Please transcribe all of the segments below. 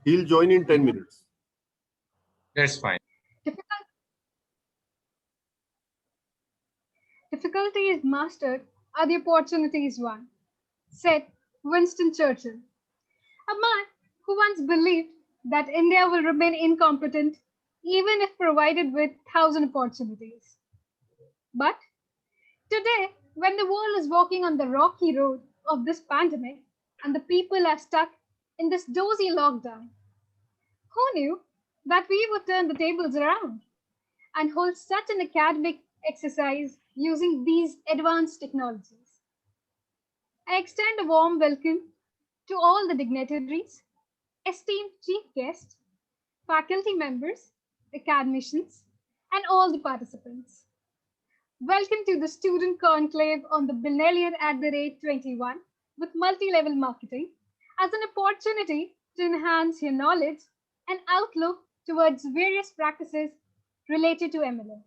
He'll join in 10 minutes. That's fine. Difficulty is mastered or the opportunity is won, said Winston Churchill, a man who once believed that India will remain incompetent even if provided with 1,000 opportunities. But today, when the world is walking on the rocky road of this pandemic and the people are stuck in this dozy lockdown, who knew that we would turn the tables around and hold such an academic exercise using these advanced technologies? I extend a warm welcome to all the dignitaries, esteemed chief guests, faculty members, academicians, and all the participants. Welcome to the Student Conclave on the Billionaire at the rate 21 with multi-level marketing as an opportunity to enhance your knowledge and outlook towards various practices related to MLM.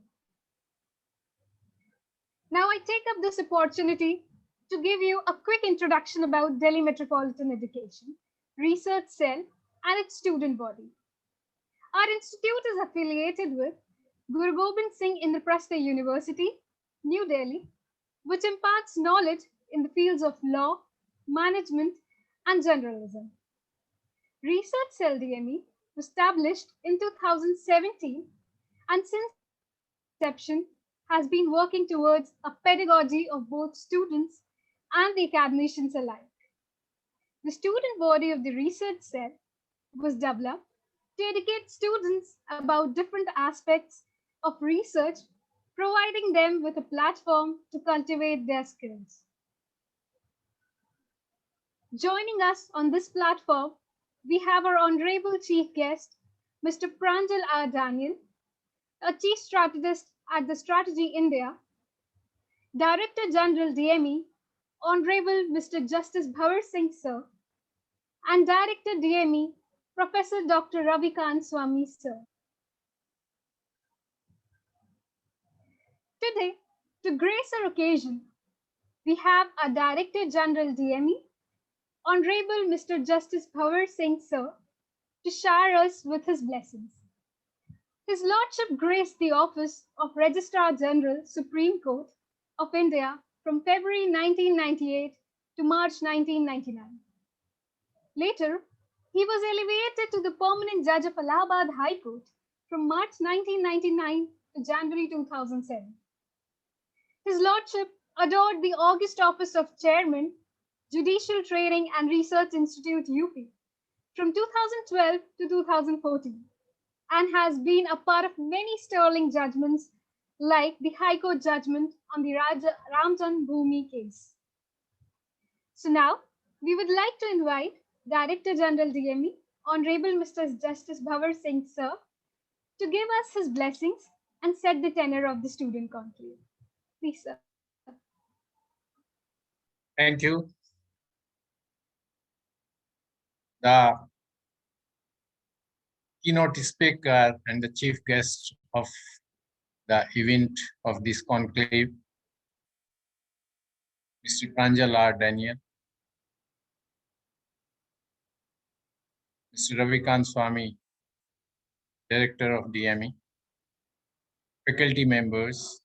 Now I take up this opportunity to give you a quick introduction about Delhi Metropolitan Education Research Cell and its student body. Our institute is affiliated with Guru Gobind Singh Indraprastha University, New Delhi, which imparts knowledge in the fields of law, management, and journalism. Research Cell DME was established in 2017 and since inception has been working towards a pedagogy of both students and the academicians alike. The student body of the research cell was developed to educate students about different aspects of research, providing them with a platform to cultivate their skills. Joining us on this platform, we have our honorable chief guest, Mr. Pranjal R. Daniel, a chief strategist at the Strategy India, Director General DME, Honorable Mr. Justice Bhavar Singh Sir, and Director DME, Professor Dr. Ravikant Swami Sir. Today, to grace our occasion, we have our Director General DME, Honorable Mr. Justice Bhavar Singh Sir, to share us with his blessings. His Lordship graced the office of Registrar General, Supreme Court of India from February 1998 to March 1999. Later, he was elevated to the permanent judge of Allahabad High Court from March 1999 to January 2007. His Lordship adored the august office of Chairman, Judicial Training and Research Institute UP from 2012 to 2014 and has been a part of many sterling judgments like the High Court judgment on the Ram Janmabhoomi case. So now, we would like to invite Director General DME, Honorable Mr. Justice Bhavar Singh Sir, to give us his blessings and set the tenor of the student conclave. Please, sir. Thank you. The keynote speaker and the chief guest of the event of this conclave, Mr. Pranjal R. Daniel, Mr. Ravikant Swami, Director of DME, faculty members,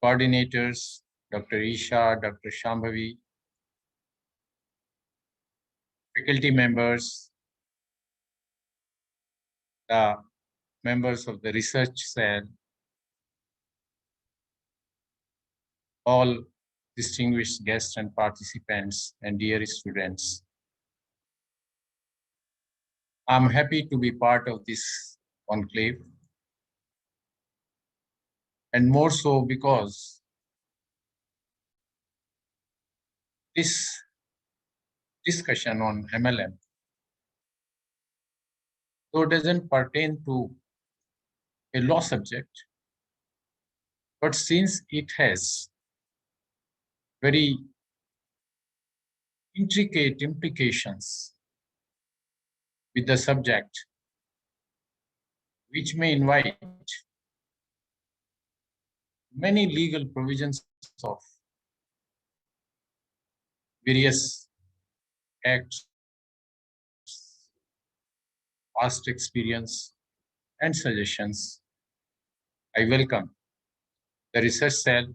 coordinators, Dr. Isha, Dr. Shambhavi, faculty members, the members of the research cell, all distinguished guests and participants, and dear students. I'm happy to be part of this conclave, and more so because this discussion on MLM, though doesn't pertain to a law subject, but since it has very intricate implications with the subject, which may invite many legal provisions of various acts past experience and suggestions, I welcome the research cell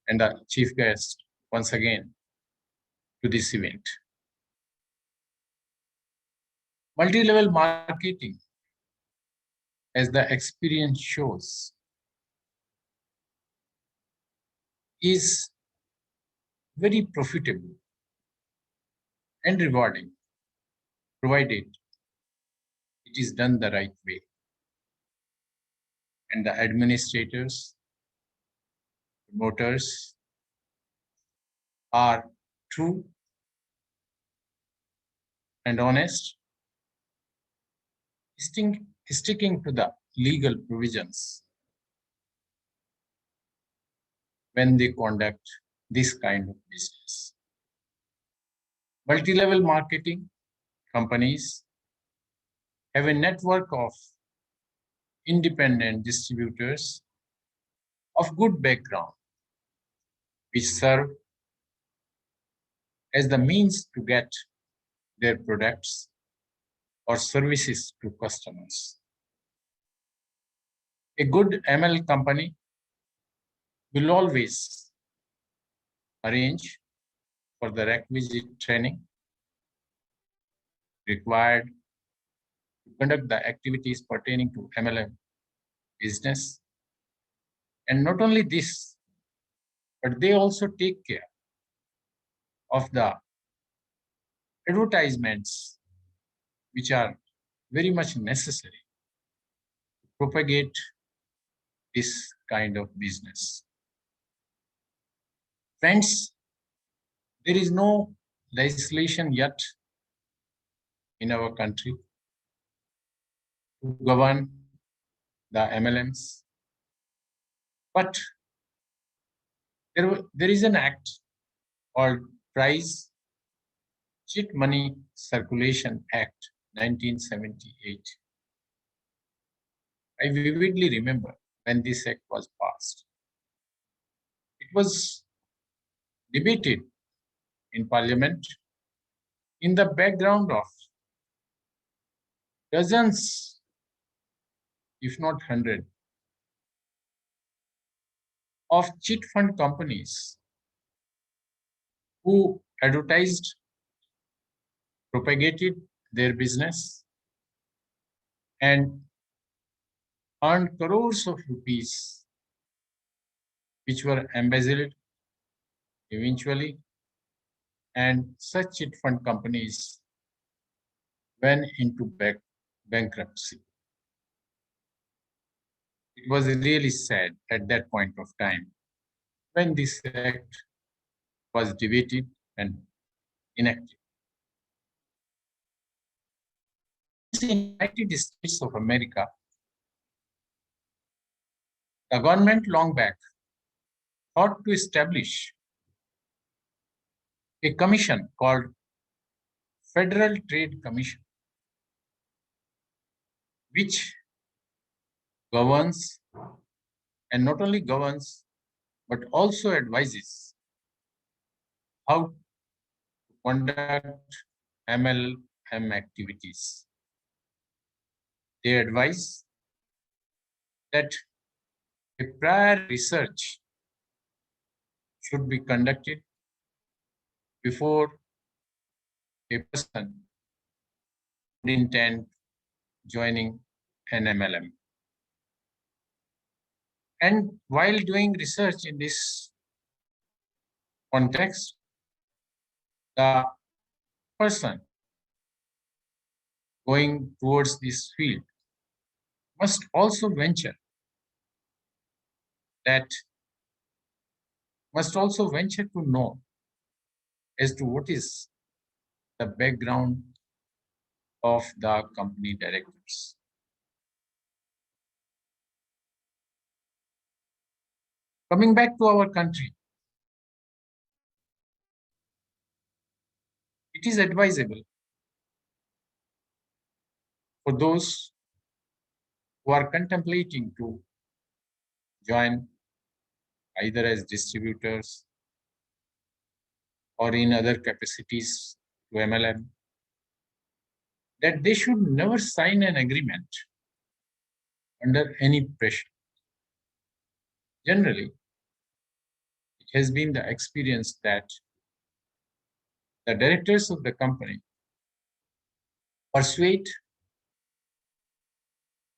and the chief guest once again to this event. Multi-level marketing, as the experience shows, is very profitable and rewarding, provided it is done the right way. And the administrators, promoters are true and honest, sticking to the legal provisions when they conduct this kind of business. Multi-level marketing companies have a network of independent distributors of good background, which serve as the means to get their products or services to customers. A good ML company will always arrange for the requisite training required to conduct the activities pertaining to MLM business. And not only this, but they also take care of the advertisements which are very much necessary to propagate this kind of business. Friends, there is no legislation yet in our country to govern the MLMs, but there is an act called Prize Cheat Money Circulation Act 1978. I vividly remember when this act was passed. It was debated in Parliament in the background of dozens, if not hundreds, of cheat fund companies who advertised, propagated their business, and earned crores of rupees, which were embezzled eventually, and such cheat fund companies went into bankruptcy. It was really sad at that point of time when this act was debated and enacted. In the United States of America, the government long back thought to establish a commission called Federal Trade Commission, which governs, and not only governs, but also advises how to conduct MLM activities. They advise that a prior research should be conducted before a person would intend joining an MLM. And while doing research in this context, the person going towards this field must also venture to know as to what is the background of the company directors. Coming back to our country, it is advisable for those who are contemplating to join either as distributors or in other capacities to MLM, that they should never sign an agreement under any pressure. Generally, it has been the experience that the directors of the company persuade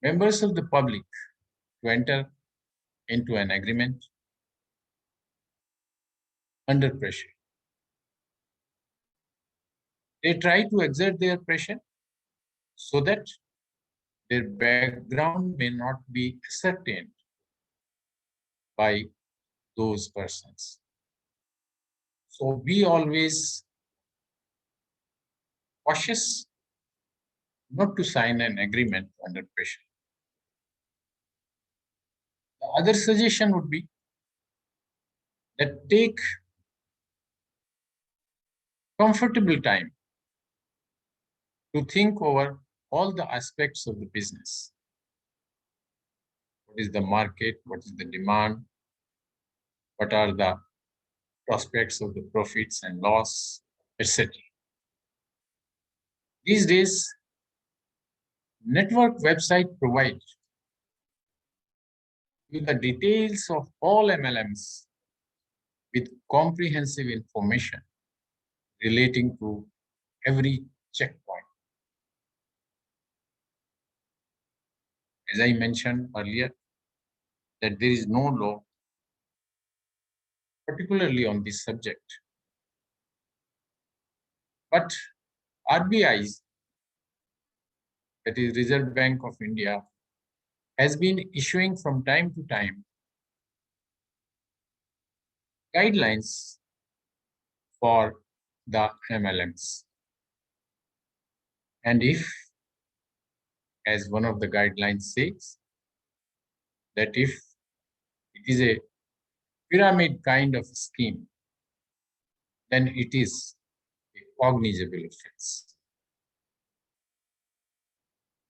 members of the public to enter into an agreement under pressure. They try to exert their pressure so that their background may not be ascertained by those persons. So be always cautious not to sign an agreement under pressure. The other suggestion would be that take comfortable time to think over all the aspects of the business. What is the market? What is the demand? What are the prospects of the profits and loss, etc. These days, network websites provide you the details of all MLMs with comprehensive information relating to every checkpoint. As I mentioned earlier, that there is no law particularly on this subject. But RBI's, that is Reserve Bank of India, has been issuing from time to time guidelines for the MLMs. And if, as one of the guidelines says, that if it is a pyramid kind of scheme, then it is a cognizable offense.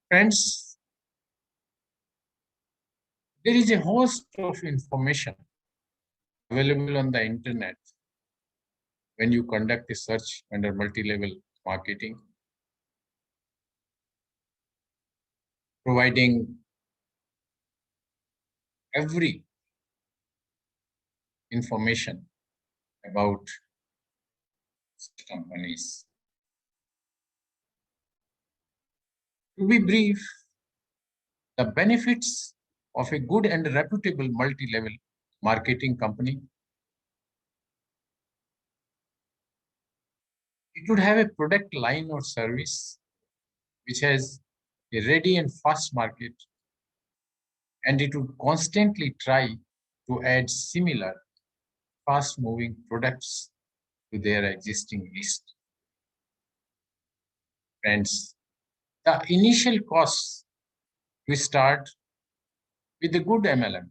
Friends, there is a host of information available on the internet when you conduct a search under multi-level marketing, providing every information about companies. To be brief, the benefits of a good and reputable multi-level marketing company: it would have a product line or service which has a ready and fast market, and it would constantly try to add similar fast-moving products to their existing list. Friends, the initial costs to start with a good MLM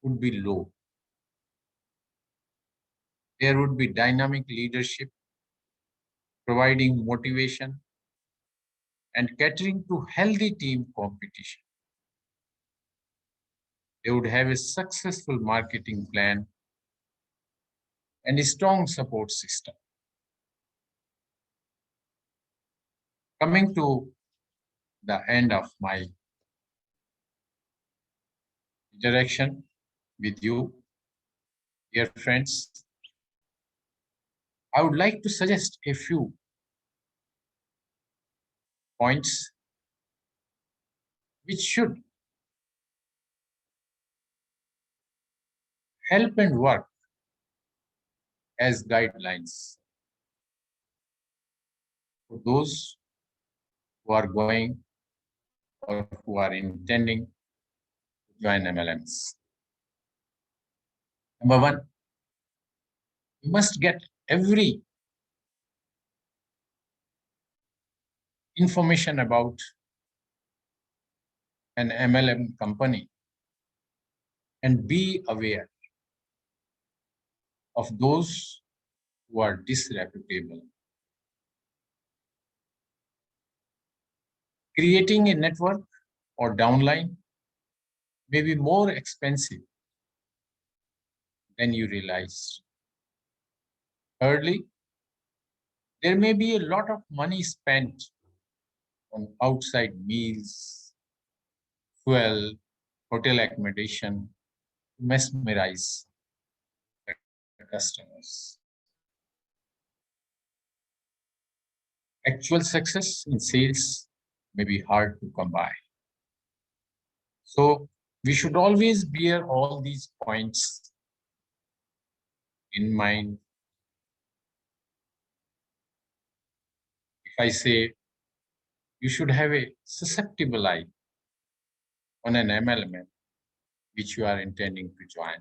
would be low. There would be dynamic leadership, providing motivation and catering to healthy team competition. They would have a successful marketing plan and a strong support system. Coming to the end of my interaction with you, dear friends, I would like to suggest a few points which should help and work as guidelines for those who are going or who are intending to join MLMs. Number one, you must get every information about an MLM company and be aware of those who are disreputable. Creating a network or downline may be more expensive than you realize. Thirdly, There may be a lot of money spent on outside meals, fuel, hotel accommodation to mesmerize the customers. Actual success in sales may be hard to come by. So we should always bear all these points in mind. If I say you should have a susceptible eye on an MLM which you are intending to join.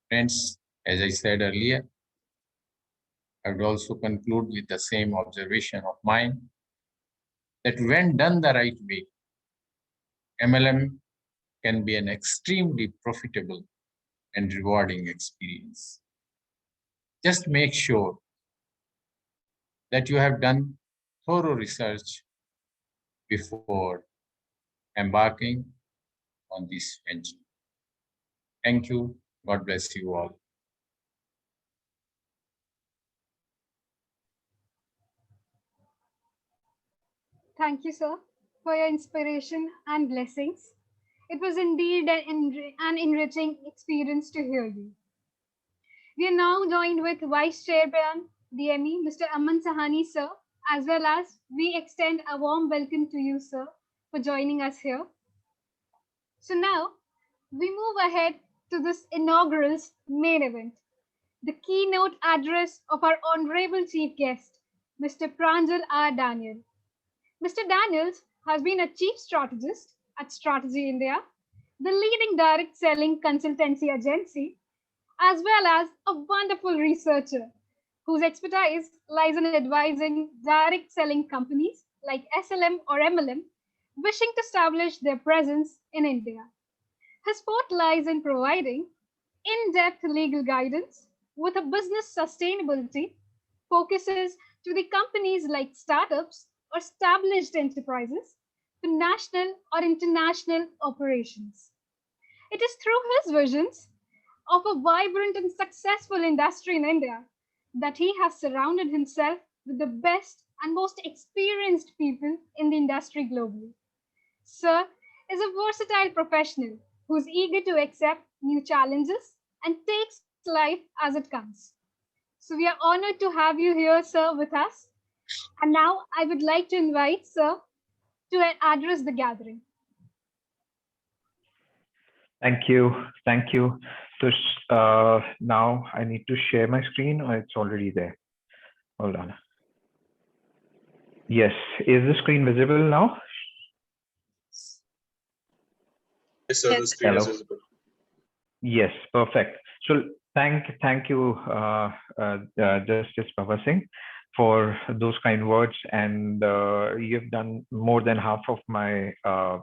Friends, as I said earlier, I would also conclude with the same observation of mine that when done the right way, MLM can be an extremely profitable and rewarding experience. Just make sure that you have done thorough research before embarking on this venture. Thank you. God bless you all. Thank you, sir, for your inspiration and blessings. It was indeed an enriching experience to hear you. We are now joined with Vice Chairman DME, Mr. Aman Sahani, sir, as well as we extend a warm welcome to you, sir, for joining us here. So now we move ahead to this inaugural main event, the keynote address of our honorable chief guest, Mr. Pranjal R. Daniel. Mr. Daniels has been a chief strategist at Strategy India, the leading direct selling consultancy agency, as well as a wonderful researcher whose expertise lies in advising direct selling companies like SLM or MLM wishing to establish their presence in India. His forte lies in providing in-depth legal guidance with a business sustainability focuses to the companies like startups or established enterprises to national or international operations. It is through his visions of a vibrant and successful industry in India that he has surrounded himself with the best and most experienced people in the industry globally. Sir is a versatile professional who's eager to accept new challenges and takes life as it comes. So we are honored to have you here, sir, with us. And now I would like to invite sir to address the gathering. Thank you. Thank you. So now I need to share my screen or it's already there. Hold on. Yes. Is the screen visible now? Yes, sir. The screen is Hello. visible. Yes, perfect. So thank you, Justice Baba Singh, for those kind words, and you've done more than half of my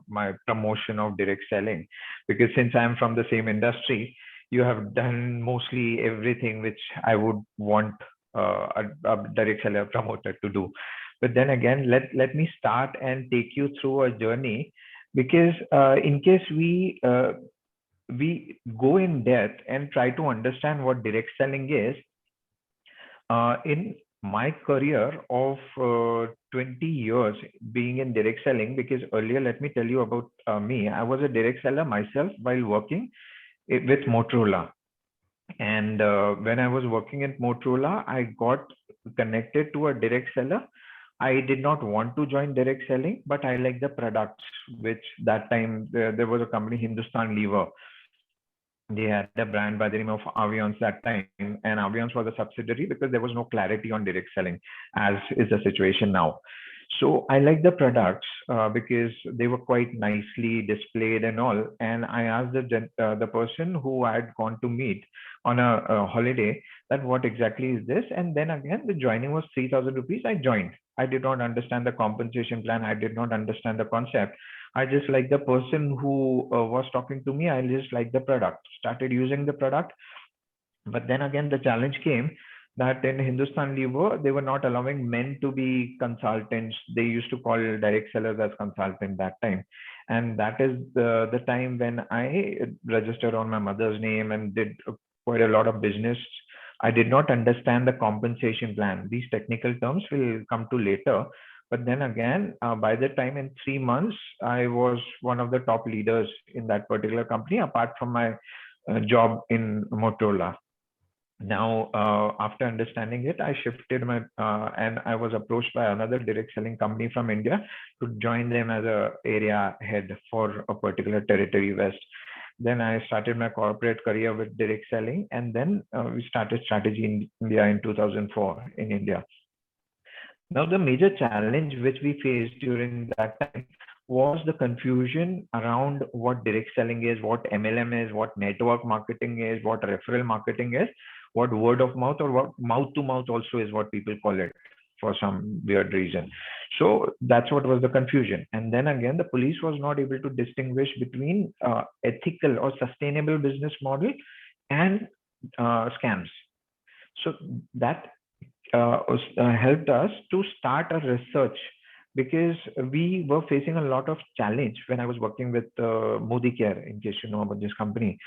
my promotion of direct selling, because since I'm from the same industry, you have done mostly everything which I would want a direct seller promoter to do. But then again, let me start and take you through a journey, because in case we go in depth and try to understand what direct selling is. In my career of 20 years being in direct selling, because earlier, let me tell you about me. I was a direct seller myself while working with Motorola. And when I was working at Motorola, I got connected to a direct seller. I did not want to join direct selling, but I like the products, which that time there was a company, Hindustan Lever. They had a brand by the name of Aviance that time, and Aviance was a subsidiary because there was no clarity on direct selling, as is the situation now. So I like the products because they were quite nicely displayed and all. And I asked the person who I had gone to meet on a holiday that what exactly is this? And then again, the joining was 3,000 rupees. I joined. I did not understand the compensation plan. I did not understand the concept. I just like the person who was talking to me. I just like the product, started using the product. But then again, the challenge came that in Hindustan Lever, they were not allowing men to be consultants. They used to call direct sellers as consultant that time. And that is the time when I registered on my mother's name and did quite a lot of business I did not understand the compensation plan. These technical terms will come to later. But then again, by the time in 3 months, I was one of the top leaders in that particular company, apart from my job in Motorola. Now, after understanding it, I shifted my, and I was approached by another direct selling company from India to join them as a area head for a particular territory west. Then I started my corporate career with direct selling, and then we started strategy in India in 2004 in India. Now, the major challenge which we faced during that time was the confusion around what direct selling is, what MLM is, what network marketing is, what referral marketing is, what word of mouth or what mouth to mouth also is what people call it for some weird reason. So that's what was the confusion. And then again, the police was not able to distinguish between ethical or sustainable business model and scams. So that helped us to start a research, because we were facing a lot of challenge when I was working with Modicare, in case you know about this company.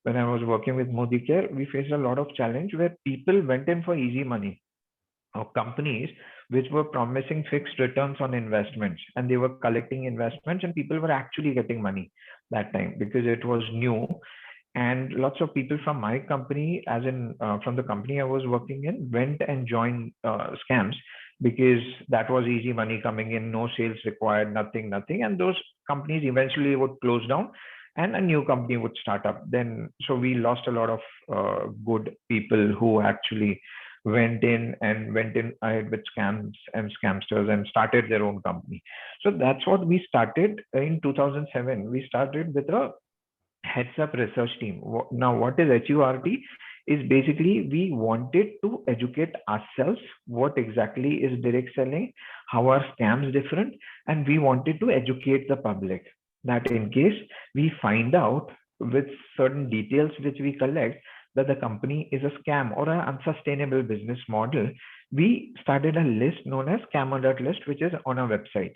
When I was working with Modicare, we faced a lot of challenge where people went in for easy money, or companies which were promising fixed returns on investments, and they were collecting investments, and people were actually getting money that time because it was new. And lots of people from my company, as in from the company I was working in, went and joined scams, because that was easy money coming in, no sales required, nothing. And those companies eventually would close down and a new company would start up. Then, so we lost a lot of good people who actually went in ahead with scams and scamsters and started their own company. So that's what we started in 2007. We started with a heads up research team. Now, what is HURT? Is basically we wanted to educate ourselves what exactly is direct selling, how are scams different, and we wanted to educate the public that in case we find out with certain details which we collect that the company is a scam or an unsustainable business model, we started a list known as Scam Alert List, which is on our website.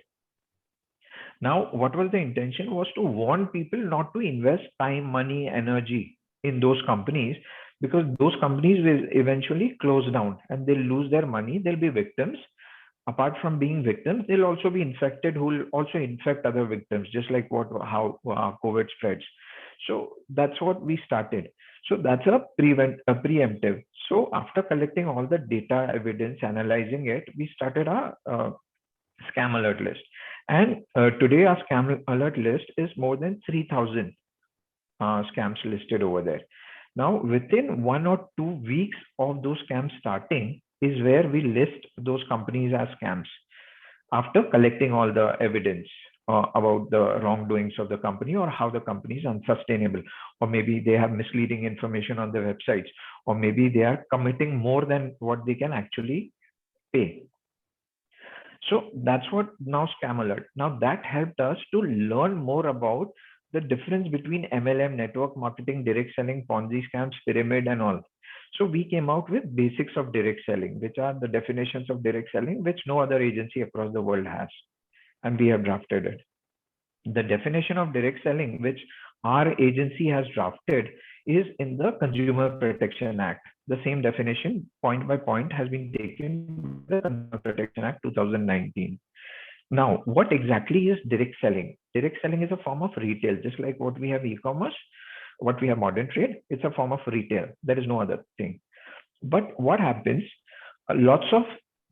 Now, what was the intention was to warn people not to invest time, money, energy in those companies, because those companies will eventually close down and they'll lose their money. They'll be victims. Apart from being victims, they'll also be infected, who will also infect other victims, just like how COVID spreads. So that's what we started. So that's a preemptive. So after collecting all the data, evidence, analyzing it, we started a Scam Alert List. And today our Scam Alert List is more than 3,000 scams listed over there. Now, within 1 or 2 weeks of those scams starting is where we list those companies as scams, after collecting all the evidence about the wrongdoings of the company, or how the company is unsustainable, or maybe they have misleading information on their websites, or maybe they are committing more than what they can actually pay. So that's what now Scam Alert. Now that helped us to learn more about the difference between MLM, network marketing, direct selling, Ponzi scams, pyramid, and all. So we came out with basics of direct selling, which are the definitions of direct selling, which no other agency across the world has. And we have drafted it. The definition of direct selling, which our agency has drafted, is in the Consumer Protection Act. The same definition, point by point, has been taken by the Consumer Protection Act 2019. Now, what exactly is direct selling? Direct selling is a form of retail, just like what we have e-commerce, what we have modern trade. It's a form of retail. There is no other thing. But what happens? Lots of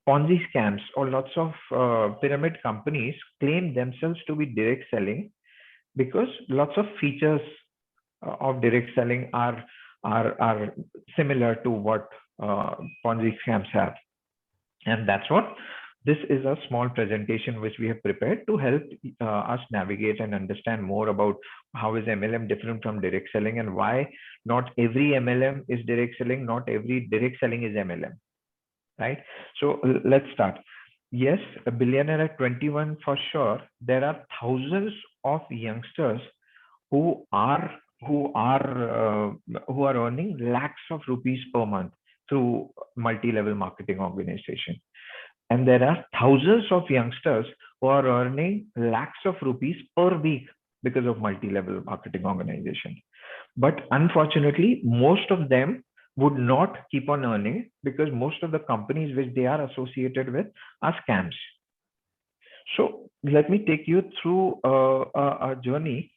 Ponzi scams or lots of pyramid companies claim themselves to be direct selling, because lots of features of direct selling are similar to what Ponzi scams have. And that's what this is, a small presentation which we have prepared to help us navigate and understand more about how is MLM different from direct selling, and why not every MLM is direct selling, not every direct selling is MLM, right? So let's start. Yes, a billionaire at 21 for sure. There are thousands of youngsters who are earning lakhs of rupees per month through multi-level marketing organization. And there are thousands of youngsters who are earning lakhs of rupees per week because of multi-level marketing organization. But unfortunately, most of them would not keep on earning because most of the companies which they are associated with are scams. So let me take you through a journey,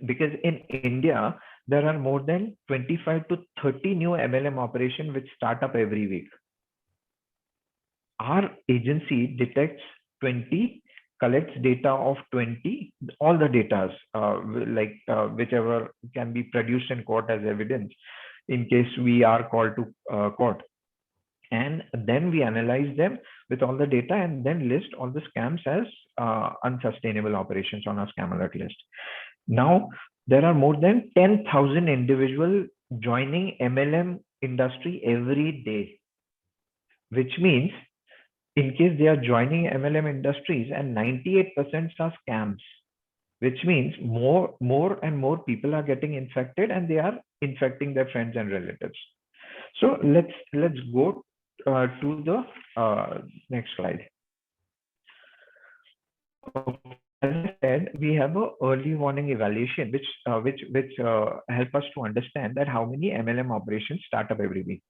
because in India, there are more than 25 to 30 new MLM operations which start up every week. Our agency detects 20, collects data of 20, all the data, whichever can be produced in court as evidence in case we are called to court. And then we analyze them with all the data and then list all the scams as unsustainable operations on our scam alert list. Now, there are more than 10,000 individuals joining MLM industry every day, which means in case they are joining MLM industries and 98% are scams, which means more and more people are getting infected and they are infecting their friends and relatives. So let's go to the next slide. As I said, we have a early warning evaluation, which help us to understand that how many MLM operations start up every week.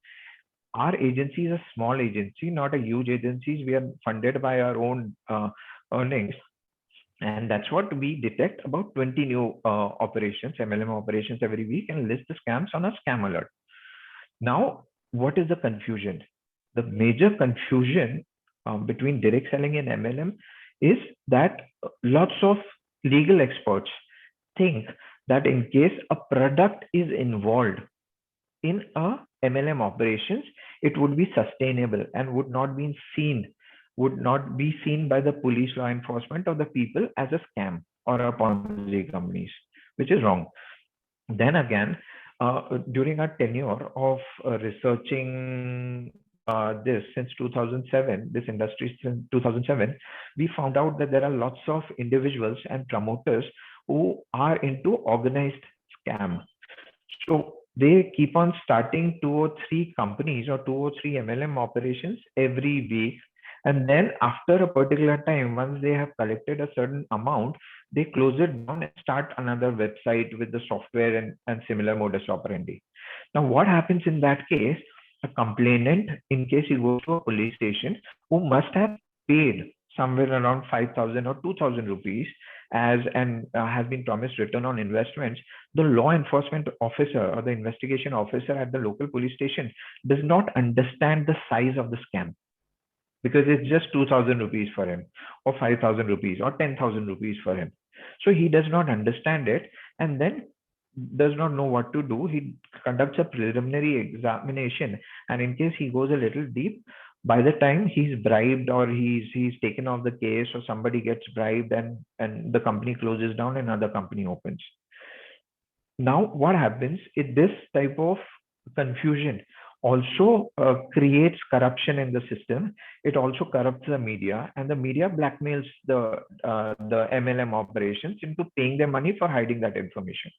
Our agency is a small agency, not a huge agency. We are funded by our own earnings. And that's what we detect, about 20 new operations, MLM operations every week, and list the scams on a scam alert. Now, what is the confusion? The major confusion between direct selling and MLM is that lots of legal experts think that in case a product is involved in a MLM operations, it would be sustainable and would not be seen by the police, law enforcement, or the people as a scam or a Ponzi companies, which is wrong. Then again, during our tenure of researching this since 2007, this industry since 2007, we found out that there are lots of individuals and promoters who are into organized scam. So they keep on starting 2 or 3 companies or 2 or 3 MLM operations every week. And then after a particular time, once they have collected a certain amount, they close it down and start another website with the software and similar modus operandi. Now, what happens in that case? A complainant, in case he goes to a police station, who must have paid somewhere around 5,000 or 2,000 rupees as and has been promised return on investments, the law enforcement officer or the investigation officer at the local police station does not understand the size of the scam, because it's just 2,000 rupees for him, or 5,000 rupees, or 10,000 rupees for him. So he does not understand it and then does not know what to do. He conducts a preliminary examination, and in case he goes a little deep, by the time he's bribed or he's taken off the case, or somebody gets bribed and the company closes down and another company opens. Now, what happens is this type of confusion also creates corruption in the system. It also corrupts the media, and the media blackmails the MLM operations into paying them money for hiding that information.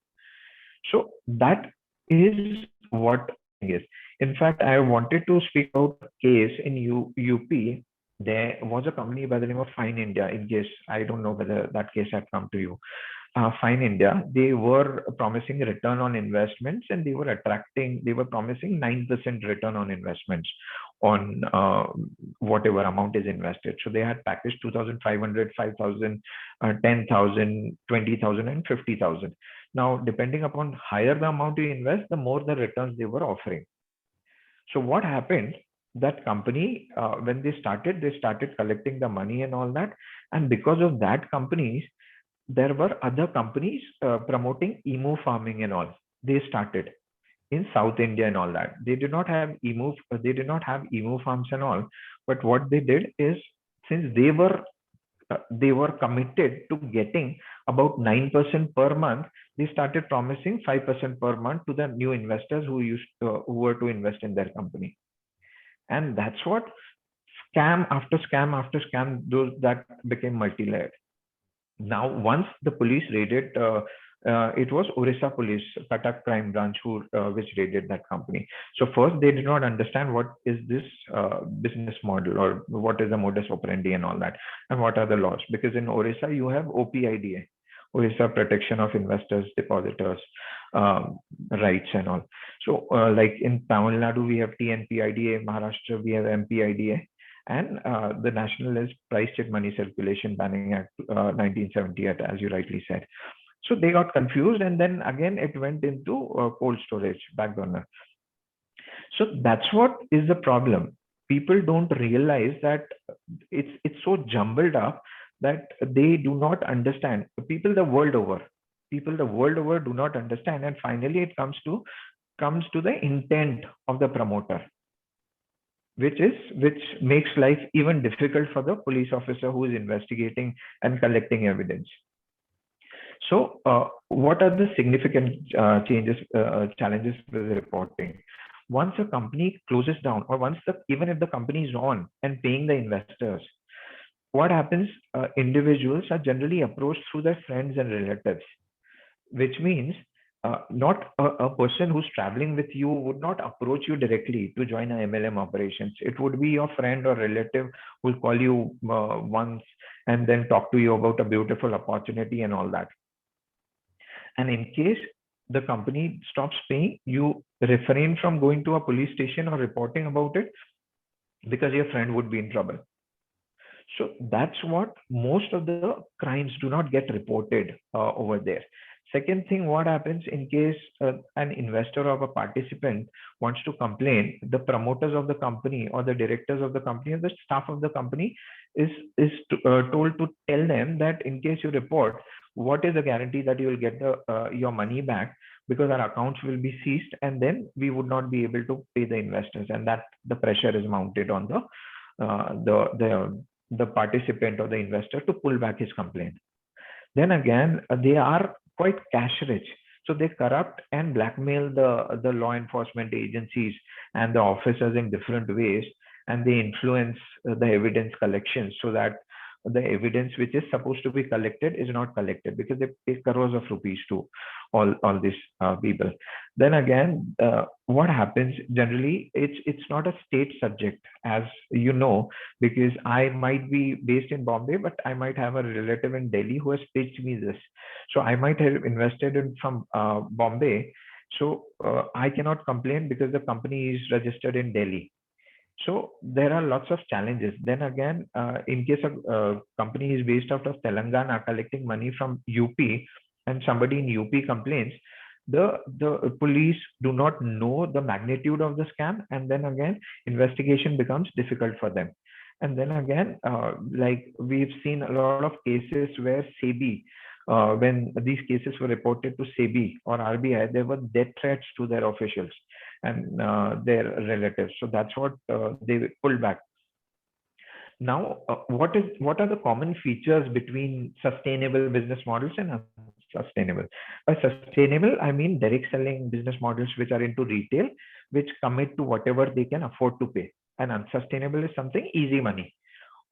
So that is what it is. In fact, I wanted to speak about a case in UP. There was a company by the name of Fine India. In case, I don't know whether that case had come to you. Fine India, they were promising return on investments, and they were promising 9% return on investments on whatever amount is invested. So they had packaged 2,500, 5,000, 10,000, 20,000, and 50,000. Now, depending upon higher the amount you invest, the more the returns they were offering. So what happened? That company, when they started collecting the money and all that. And because of that companies, there were other companies promoting emu farming and all. They started in South India and all that. They did not have emu farms and all. But what they did is, since they were committed to getting about 9% per month, they started promising 5% per month to the new investors who were to invest in their company. And that's what scam after scam after scam, that became multi-layered. Now, once the police raided, it was Orissa Police, Cuttack Crime Branch, which raided that company. So first, they did not understand what is this business model, or what is the modus operandi and all that, and what are the laws. Because in Orissa, you have OPIDA, Orissa Protection of Investors, Depositors, rights and all. So like in Tamil Nadu, we have TNPIDA, Maharashtra, we have MPIDA, and the national is Price Check Money Circulation Banning Act 1978, as you rightly said. So they got confused, and then again it went into cold storage, back burner. So that's what is the problem. People don't realize that it's so jumbled up that they do not understand. People the world over do not understand, and finally it comes to the intent of the promoter, which makes life even difficult for the police officer who is investigating and collecting evidence. So what are the significant challenges with reporting? Once a company closes down, or even if the company is on and paying the investors, what happens? Individuals are generally approached through their friends and relatives, which means not a person who's traveling with you would not approach you directly to join a MLM operations. It would be your friend or relative who will call you once and then talk to you about a beautiful opportunity and all that. And in case the company stops paying, you refrain from going to a police station or reporting about it because your friend would be in trouble. So that's what most of the crimes do not get reported over there. Second thing, what happens in case an investor or a participant wants to complain, the promoters of the company or the directors of the company or the staff of the company is told to tell them that in case you report, what is the guarantee that you will get your money back, because our accounts will be seized and then we would not be able to pay the investors, and that the pressure is mounted on the participant or the investor to pull back his complaint. Then again, they are quite cash rich, so they corrupt and blackmail the law enforcement agencies and the officers in different ways, and they influence the evidence collection so that the evidence which is supposed to be collected is not collected, because they pay crores of rupees to all these people. Then again, what happens generally, it's not a state subject, as you know, because I might be based in Bombay, but I might have a relative in Delhi who has pitched me this. So I might have invested in from Bombay. So I cannot complain because the company is registered in Delhi. So there are lots of challenges. Then again, in case a company is based out of Telangana collecting money from UP, and somebody in UP complains, the police do not know the magnitude of the scam, and then again, investigation becomes difficult for them. And then again, like we've seen a lot of cases where SEBI, when these cases were reported to SEBI or RBI, there were death threats to their officials and their relatives. So that's what they pulled back. Now, what are the common features between sustainable business models and unsustainable? By sustainable, I mean direct selling business models which are into retail, which commit to whatever they can afford to pay. And unsustainable is something easy money,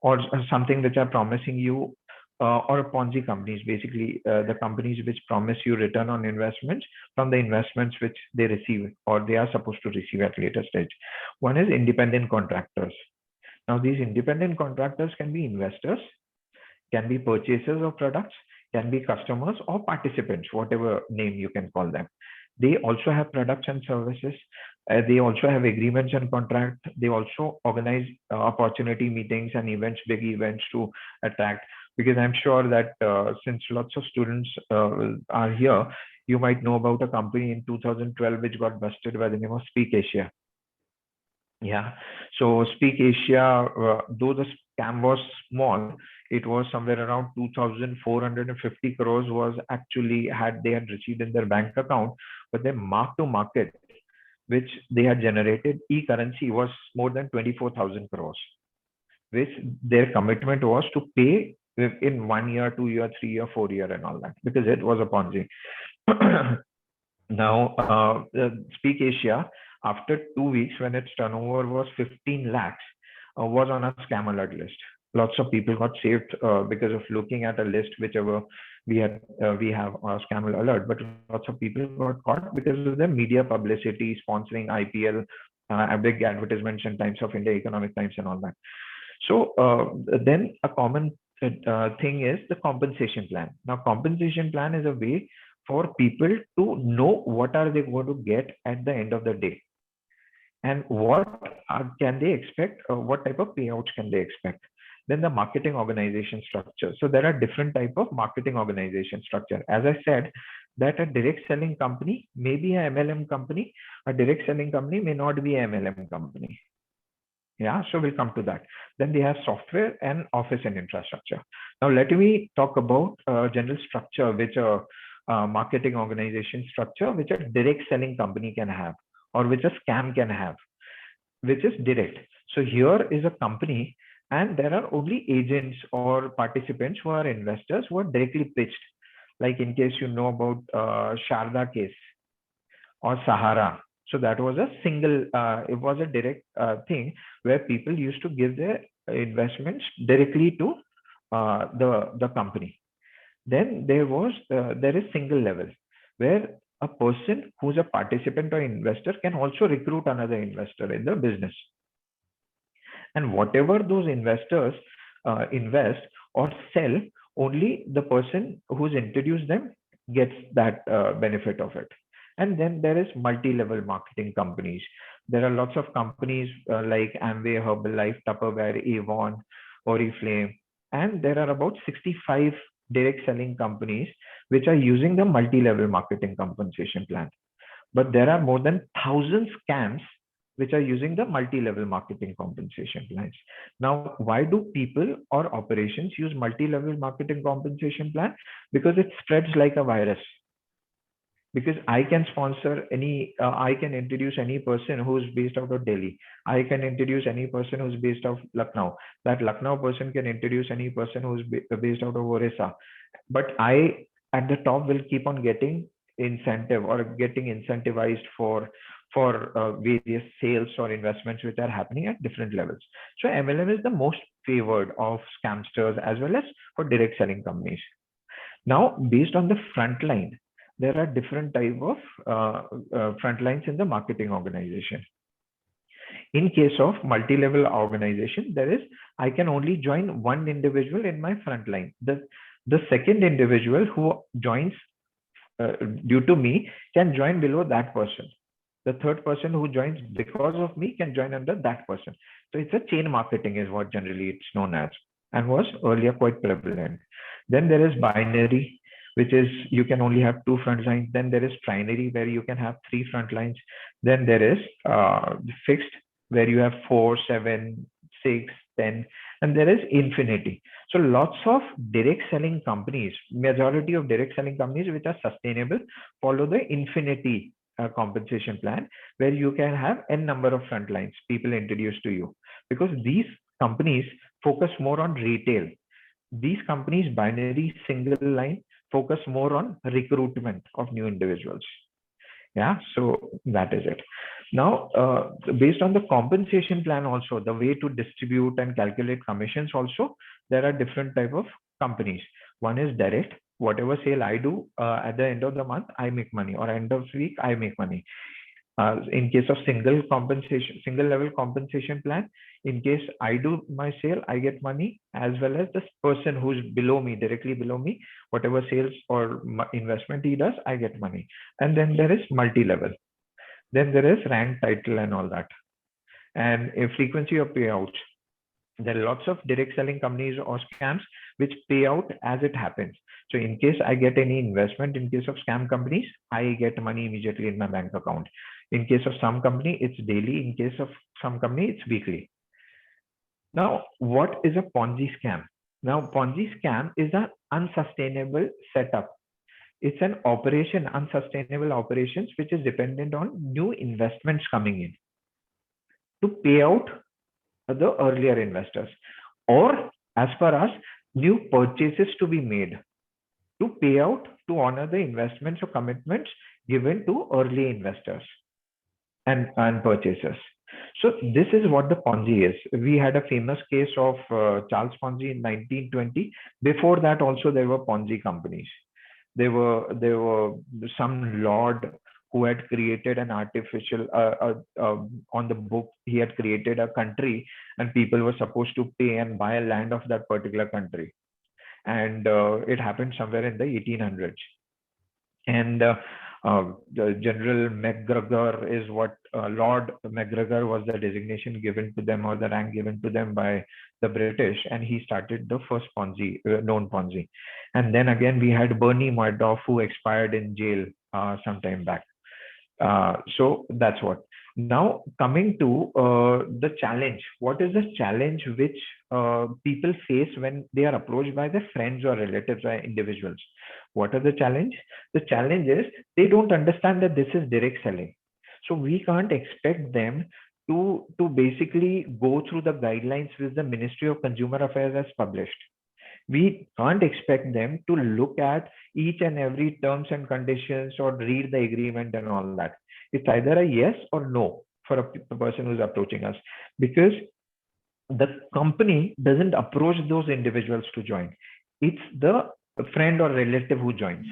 or something which are promising you, or Ponzi companies, basically the companies which promise you return on investments from the investments which they receive or they are supposed to receive at later stage. One is independent contractors. Now, these independent contractors can be investors, can be purchasers of products, can be customers or participants, whatever name you can call them. They also have products and services. They also have agreements and contracts. They also organize opportunity meetings and events, big events to attract. Because I'm sure that since lots of students are here, you might know about a company in 2012 which got busted by the name of Speak Asia. Yeah, so Speak Asia, though the scam was small, it was somewhere around 2,450 crores was actually they had received in their bank account, but their mark to market, which they had generated e-currency, was more than 24,000 crores, which their commitment was to pay in 1 year, 2 year, 3 year, 4 year, and all that, because it was a Ponzi. Now, Speak Asia, after 2 weeks, when its turnover was 15 lakhs, was on a scam alert list. Lots of people got saved because of looking at a list, whichever we have a scam alert, but lots of people got caught because of the media publicity, sponsoring IPL, big advertisements in Times of India, Economic Times, and all that. So then a common thing is the compensation plan. Now, compensation plan is a way for people to know what are they going to get at the end of the day, and what can they expect, or what type of payouts can they expect. Then the marketing organization structure. So there are different type of marketing organization structure. As I said, that a direct selling company may be a MLM company, a direct selling company may not be a MLM company. Yeah, so we'll come to that. Then they have software and office and infrastructure. Now let me talk about general structure which a marketing organization structure which a direct selling company can have, or which a scam can have, which is direct. So here is a company, and there are only agents or participants who are investors who are directly pitched. Like in case you know about Sharda case or Sahara. So that was a single, it was a direct thing where people used to give their investments directly to the company. Then there is single level, where a person who's a participant or investor can also recruit another investor in the business. And whatever those investors invest or sell, only the person who's introduced them gets that benefit of it. And then there is multi-level marketing companies. There are lots of companies like Amway, Herbalife, Tupperware, Avon, Oriflame, and there are about 65 direct selling companies which are using the multi-level marketing compensation plan. But there are more than 1,000 scams which are using the multi-level marketing compensation plans. Now, why do people or operations use multi-level marketing compensation plan? Because it spreads like a virus. Because I can sponsor any, I can introduce any person who's based out of Delhi. I can introduce any person who's based out of Lucknow. That Lucknow person can introduce any person who's based out of Orissa. But I, at the top, will keep on getting incentive or getting incentivized for various sales or investments which are happening at different levels. So MLM is the most favored of scamsters as well as for direct selling companies. Now, based on the front line, there are different type of front lines in the marketing organization. In case of multi-level organization, there is, I can only join one individual in my front line. The second individual who joins due to me can join below that person. The third person who joins because of me can join under that person. So it's a chain marketing is what generally it's known as, and was earlier quite prevalent. Then there is binary, which is you can only have 2 front lines. Then there is trinary, where you can have 3 front lines. Then there is fixed, where you have 4, 7, 6, 10, and there is infinity. So lots of direct selling companies, majority of direct selling companies which are sustainable, follow the infinity compensation plan, where you can have n number of front lines people introduced to you, because these companies focus more on retail. These companies, binary, single line, focus more on recruitment of new individuals. Yeah, so that is it. Now, based on the compensation plan also, the way to distribute and calculate commissions also, there are different type of companies. One is direct. Whatever sale I do at the end of the month, I make money, or end of week, I make money. In case of single level compensation plan, in case I do my sale, I get money, as well as this person who's below me, directly below me, whatever sales or investment he does, I get money. And then there is multi-level. Then there is rank, title, and all that. And a frequency of payouts. There are lots of direct selling companies or scams which pay out as it happens. So in case I get any investment, in case of scam companies, I get money immediately in my bank account. In case of some company, it's daily. In case of some company, it's weekly. Now, what is a Ponzi scam? Now, Ponzi scam is an unsustainable setup. It's an operation, unsustainable operations, which is dependent on new investments coming in to pay out the earlier investors, or as per us, new purchases to be made to pay out to honor the investments or commitments given to early investors and purchasers. So this is what the Ponzi is. We had a famous case of Charles Ponzi in 1920. Before that also there were Ponzi companies. There were some lord who had created an artificial on the book. He had created a country, and people were supposed to pay and buy land of that particular country. And it happened somewhere in the 1800s. And the General McGregor is what Lord McGregor was the designation given to them, or the rank given to them by the British, and he started the first Ponzi, known Ponzi. And then again we had Bernie Madoff, who expired in jail some time back. So that's what. Now coming to the challenge, what is the challenge which people face when they are approached by their friends or relatives or individuals? What are the challenge? The challenge is they don't understand that this is direct selling. So we can't expect them to basically go through the guidelines which the Ministry of Consumer Affairs has published. We can't expect them to look at each and every terms and conditions or read the agreement and all that. It's either a yes or no for a person who's approaching us, because the company doesn't approach those individuals to join. It's the friend or relative who joins.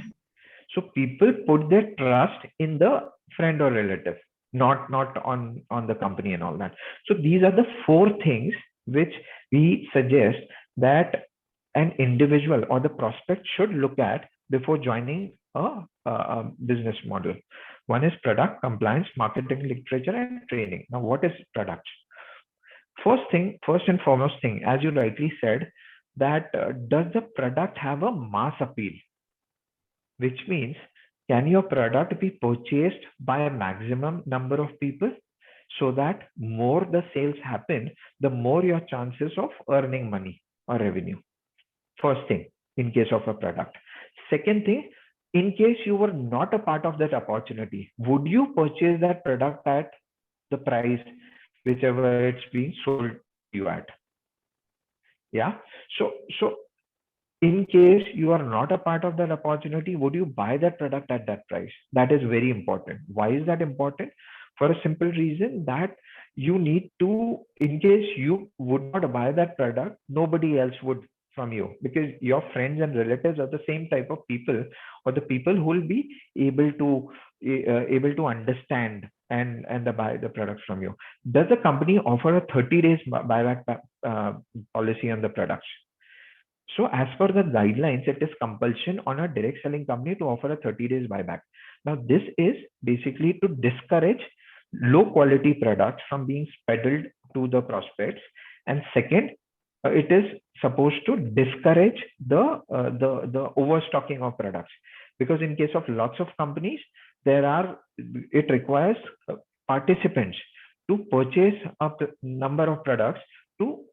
So people put their trust in the friend or relative, not on the company and all that. So these are the 4 things which we suggest that an individual or the prospect should look at before joining a business model. One is product, compliance, marketing literature, and training. Now, what is product? First and foremost thing, as you rightly said, that does the product have a mass appeal? Which means, can your product be purchased by a maximum number of people, so that more the sales happen, the more your chances of earning money or revenue? First thing, in case of a product. Second thing, in case you were not a part of that opportunity, would you purchase that product at the price whichever it's being sold to you at? Yeah. So in case you are not a part of that opportunity, would you buy that product at that price? That is very important. Why is that important? For a simple reason that you need to, in case you would not buy that product, nobody else would from you, because your friends and relatives are the same type of people, or the people who will be able to understand and buy the products from you. Does the company offer a 30 days buyback policy on the products? So as per the guidelines, it is compulsion on a direct selling company to offer a 30 days buyback. Now, this is basically to discourage low quality products from being peddled to the prospects. And second, it is supposed to discourage the overstocking of products, because in case of lots of companies, it requires participants to purchase a number of products to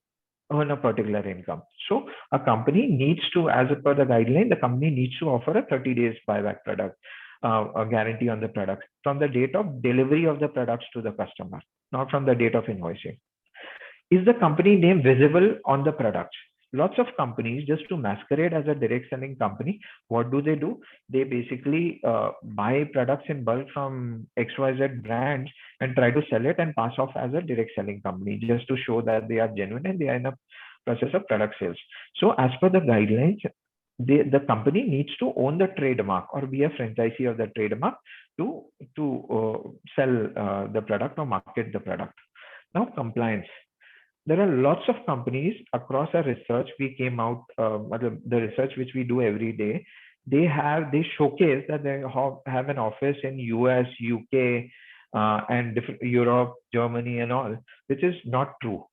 earn a particular income. So a company needs to, as per the guideline, the company needs to offer a 30 days buyback product, a guarantee on the product from the date of delivery of the products to the customer, not from the date of invoicing. Is the company name visible on the products? Lots of companies, just to masquerade as a direct selling company, what do? They basically buy products in bulk from XYZ brands and try to sell it and pass off as a direct selling company, just to show that they are genuine and they are in a process of product sales. So as per the guidelines, the company needs to own the trademark or be a franchisee of the trademark to sell the product or market the product. Now, compliance. There are lots of companies across our research. We came out, the research which we do every day, they showcase that they have an office in US, UK, and Europe, Germany and all, which is not true.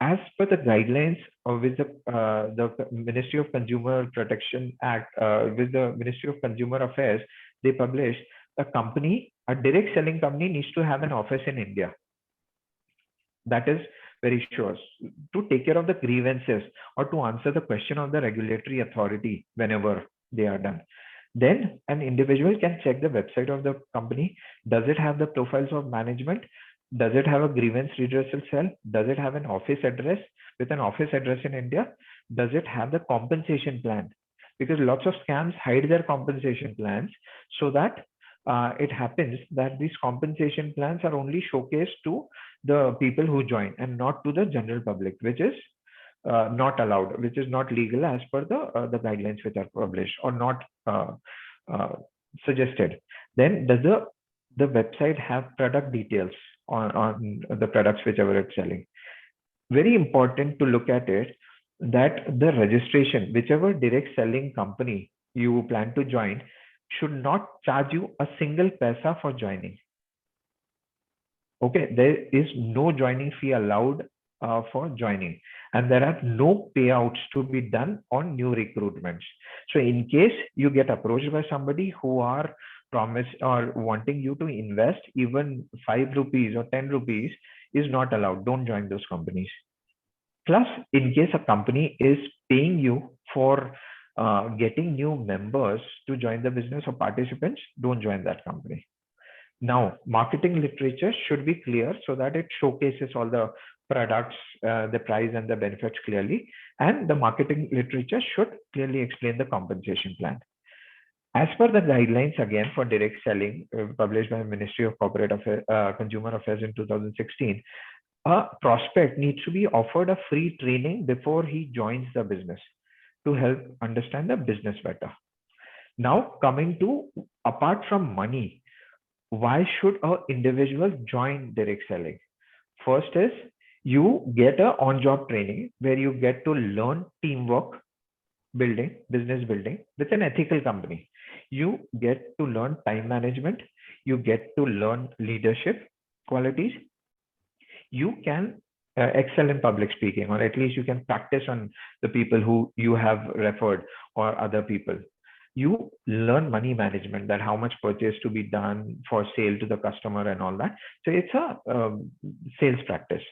As per the guidelines with the Ministry of Consumer Protection Act, with the Ministry of Consumer Affairs, they published a direct selling company needs to have an office in India. That is very sure, to take care of the grievances or to answer the question of the regulatory authority whenever they are done. Then an individual can check the website of the company. Does it have the profiles of management? Does it have a grievance redressal cell? Does it have an office address with an office address in India? Does it have the compensation plan? Because lots of scams hide their compensation plans, so that it happens that these compensation plans are only showcased to the people who join and not to the general public, which is not allowed, which is not legal as per the guidelines which are published or not suggested. Then does the website have product details on the products whichever it's selling? Very important to look at it, that the registration, whichever direct selling company you plan to join, should not charge you a single paisa for joining. Okay, there is no joining fee allowed for joining, and there are no payouts to be done on new recruitments. So in case you get approached by somebody who are promise or wanting you to invest even 5 rupees or 10 rupees is not allowed. Don't join those companies. Plus, in case a company is paying you for getting new members to join the business or participants, don't join that company. Now, marketing literature should be clear so that it showcases all the products, the price and the benefits clearly. And the marketing literature should clearly explain the compensation plan. As per the guidelines again for direct selling published by the Ministry of Corporate Affairs, Consumer Affairs in 2016, a prospect needs to be offered a free training before he joins the business to help understand the business better. Now, coming to apart from money, why should an individual join direct selling? First is you get a on-job training where you get to learn teamwork building, business building with an ethical company. You get to learn time management. You get to learn leadership qualities. You can excel in public speaking, or at least you can practice on the people who you have referred or other people. You learn money management, that how much purchase to be done for sale to the customer and all that. So it's a sales practice.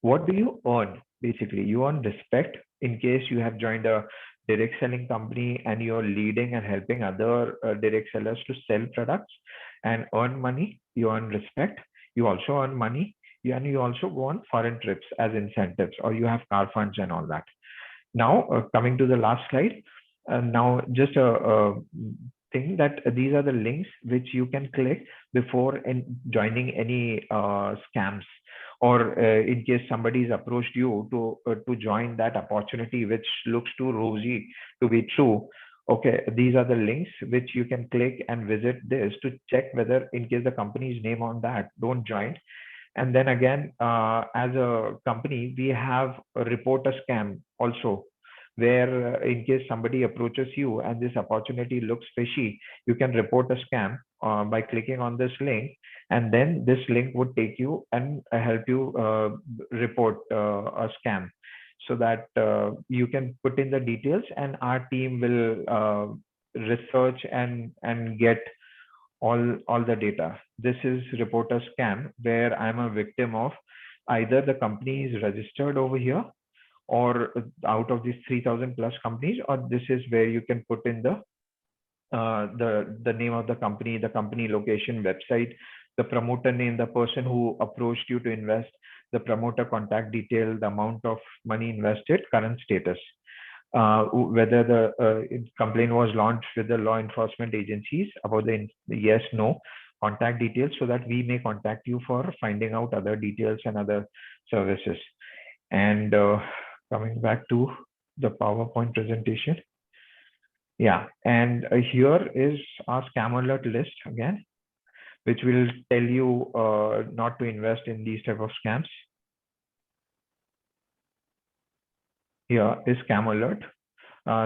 What do you earn? Basically, you earn respect in case you have joined a direct selling company and you're leading and helping other direct sellers to sell products and earn money. You earn respect. You also earn money. And you also go on foreign trips as incentives, or you have car funds and all that. Now, coming to the last slide. Now, just a thing that these are the links which you can click before joining any scams, or in case somebody's approached you to join that opportunity which looks too rosy to be true. Okay, these are the links which you can click and visit this to check whether, in case the company's name on that, don't join. And then again, as a company, we have a report a scam also, where in case somebody approaches you and this opportunity looks fishy, you can report a scam by clicking on this link, and then this link would take you and help you report a scam, so that you can put in the details and our team will research and get all the data. This is report a scam, where I'm a victim of either the company is registered over here, or out of these 3,000 plus companies, or this is where you can put in the name of the company location, website, the promoter name, the person who approached you to invest, the promoter contact detail, the amount of money invested, current status, whether the complaint was launched with the law enforcement agencies about the yes, no, contact details, so that we may contact you for finding out other details and other services. And coming back to the PowerPoint presentation. Yeah, and here is our scam alert list again, which will tell you not to invest in these type of scams. Here is scam alert.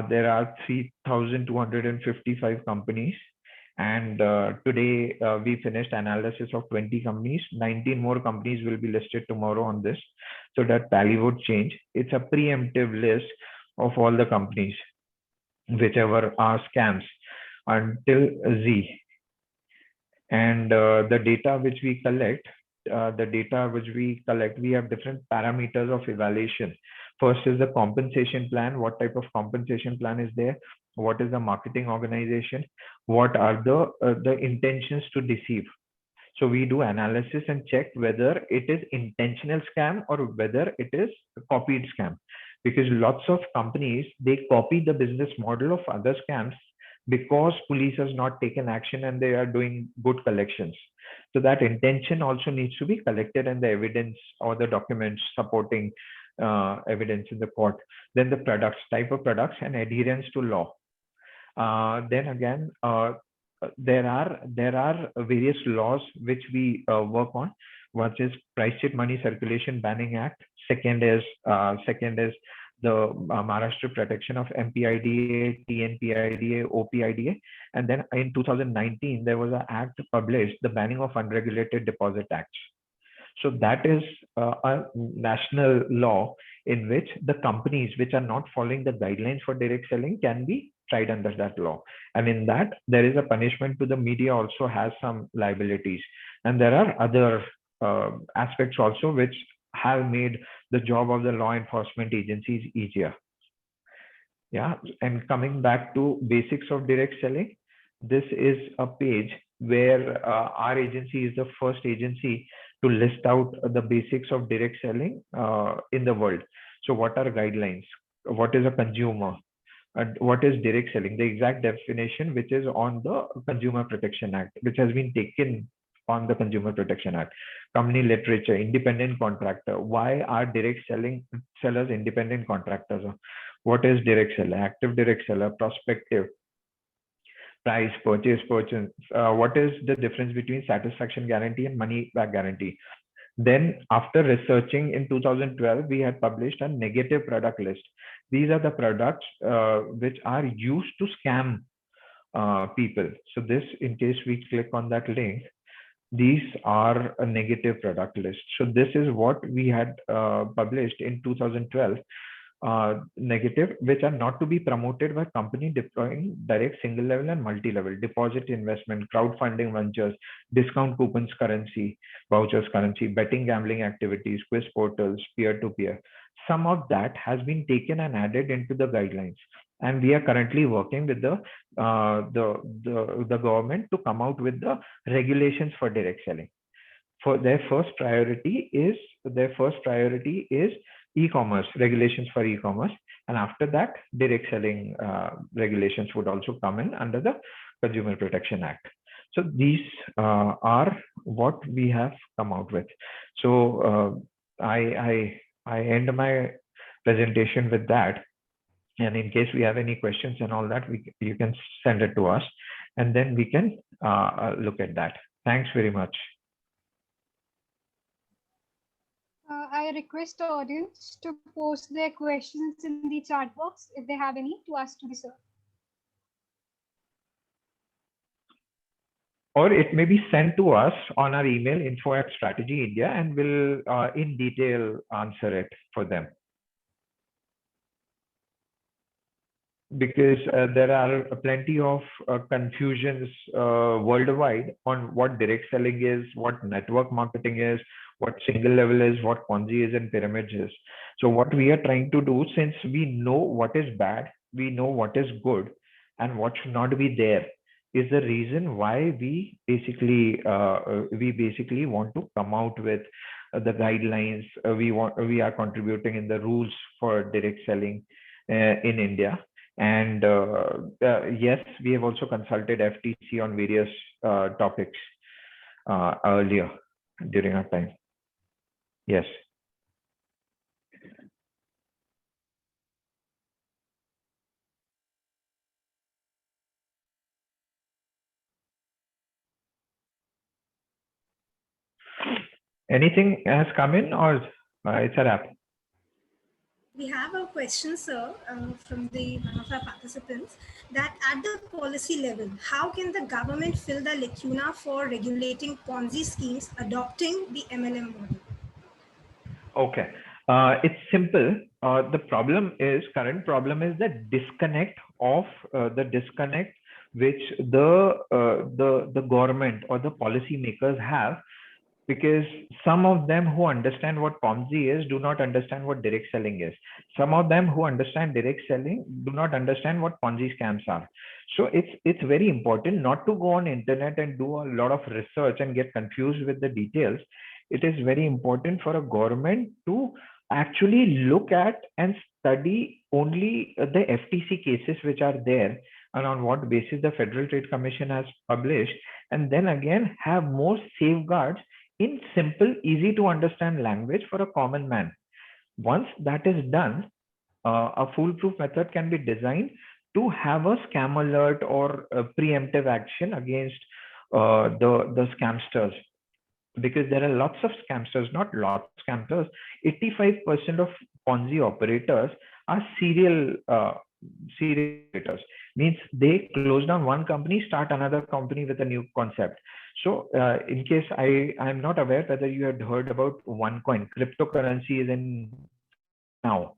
There are 3,255 companies, and today we finished analysis of 20 companies. 19 more companies will be listed tomorrow on this, so that tally would change. It's a preemptive list of all the companies whichever are scams until Z. And the data which we collect, we have different parameters of evaluation. First is the compensation plan. What type of compensation plan is there? What is the marketing organization? What are the intentions to deceive? So we do analysis and check whether it is intentional scam or whether it is a copied scam. Because lots of companies, they copy the business model of other scams because police has not taken action and they are doing good collections. So that intention also needs to be collected, and the evidence or the documents supporting evidence in the court. Then the products, type of products, and adherence to law. Then again, there are various laws which we work on. One is Price Cheat Money Circulation Banning Act. Second is the Maharashtra protection of MPIDA, TNPIDA, OPIDA. And then in 2019, there was an act published, the Banning of Unregulated Deposit Act. So that is a national law in which the companies which are not following the guidelines for direct selling can be tried under that law. And in that, there is a punishment to the media, also has some liabilities. And there are other aspects also which have made the job of the law enforcement agencies easier. Yeah, and coming back to basics of direct selling, this is a page where our agency is the first agency to list out the basics of direct selling in the world. So what are guidelines? What is a consumer? What is direct selling? The exact definition, which is on the Consumer Protection Act, which has been taken on the Consumer Protection Act. Company literature, independent contractor. Why are direct sellers independent contractors? What is direct seller? Active direct seller, prospective, price, purchase. What is the difference between satisfaction guarantee and money back guarantee? Then after researching in 2012, we had published a negative product list. These are the products which are used to scam people. So this, in case we click on that link, these are a negative product list. So this is what we had published in 2012. Negative, which are not to be promoted by company deploying direct single level and multi-level deposit investment, crowdfunding ventures, discount coupons currency, vouchers currency, betting gambling activities, quiz portals, peer-to-peer. Some of that has been taken and added into the guidelines. And we are currently working with the government to come out with the regulations for direct selling. For their first priority is e-commerce, regulations for e-commerce, and after that direct selling regulations would also come in under the Consumer Protection Act. So these are what we have come out with. So I end my presentation with that, and in case we have any questions and all that, you can send it to us, and then we can look at that. Thanks very much. I request the audience to post their questions in the chat box if they have any to ask to the sir. Or it may be sent to us on our email info@Strategy India, and we'll in detail answer it for them. Because there are plenty of confusions worldwide on what direct selling is, what network marketing is, what single level is, what Ponzi is, and pyramids is. So what we are trying to do, since we know what is bad, we know what is good, and what should not be there, is the reason why we basically want to come out with the guidelines. We are contributing in the rules for direct selling in India. And yes, we have also consulted FTC on various topics earlier during our time. Yes. Anything has come in, or it's a wrap? We have a question, sir, from one of our participants, that at the policy level, how can the government fill the lacuna for regulating Ponzi schemes adopting the MLM model? Okay, it's simple. The current problem is the disconnect which the government or the policymakers have, because some of them who understand what Ponzi is do not understand what direct selling is. Some of them who understand direct selling do not understand what Ponzi scams are. So it's very important not to go on internet and do a lot of research and get confused with the details. It is very important for a government to actually look at and study only the FTC cases which are there, and on what basis the Federal Trade Commission has published, and then again have more safeguards in simple, easy to understand language for a common man. Once that is done, a foolproof method can be designed to have a scam alert or a preemptive action against the scamsters. Because there are lots of scamsters, not lots of scamsters. 85% of Ponzi operators are serial operators. Means they close down one company, start another company with a new concept. So in case I'm not aware whether you had heard about OneCoin. Cryptocurrency is in now.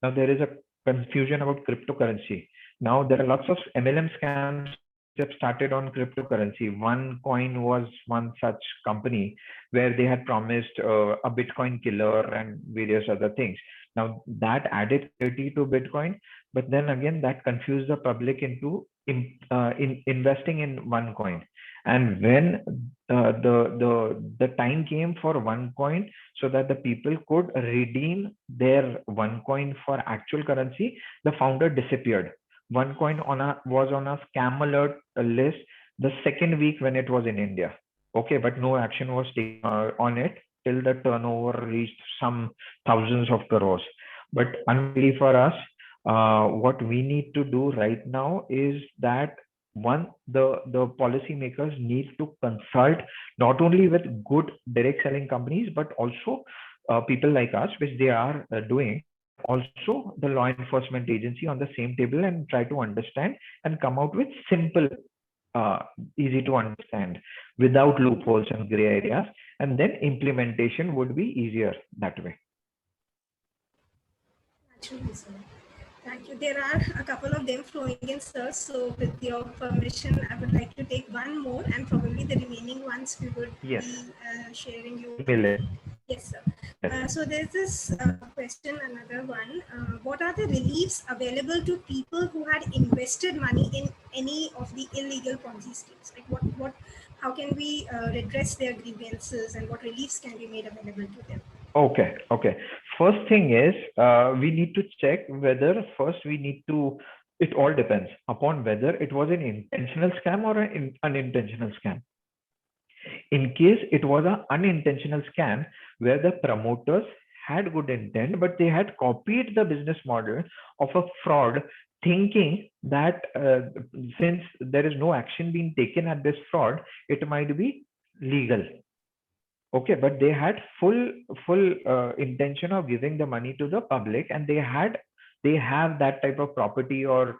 Now there is a confusion about cryptocurrency. Now there are lots of MLM scams which have started on cryptocurrency. OneCoin was one such company where they had promised a Bitcoin killer and various other things. Now that added clarity to Bitcoin, but then again that confused the public into investing in OneCoin. And when the time came for OneCoin, so that the people could redeem their OneCoin for actual currency, the founder disappeared. OneCoin was on a scam alert list the second week when it was in India. Okay, but no action was taken on it till the turnover reached some thousands of crores. But unluckily for us, what we need to do right now is that the policymakers need to consult not only with good direct selling companies, but also people like us, which they are doing, also the law enforcement agency on the same table and try to understand and come out with simple, easy to understand without loopholes and gray areas, and then implementation would be easier that way. Actually, sir. Thank you. There are a couple of them flowing in, sir. So with your permission, I would like to take one more, and probably the remaining ones we would Yes. be sharing you. Yes, sir. So there's this question, another one. What are the reliefs available to people who had invested money in any of the illegal Ponzi schemes? Like how can we redress their grievances, and what reliefs can be made available to them? Okay. First thing is we need to check whether first we need to. It all depends upon whether it was an intentional scam or an unintentional scam. In case it was an unintentional scam where the promoters had good intent, but they had copied the business model of a fraud, thinking that since there is no action being taken at this fraud, it might be legal. Okay, but they had full intention of giving the money to the public, and they have that type of property or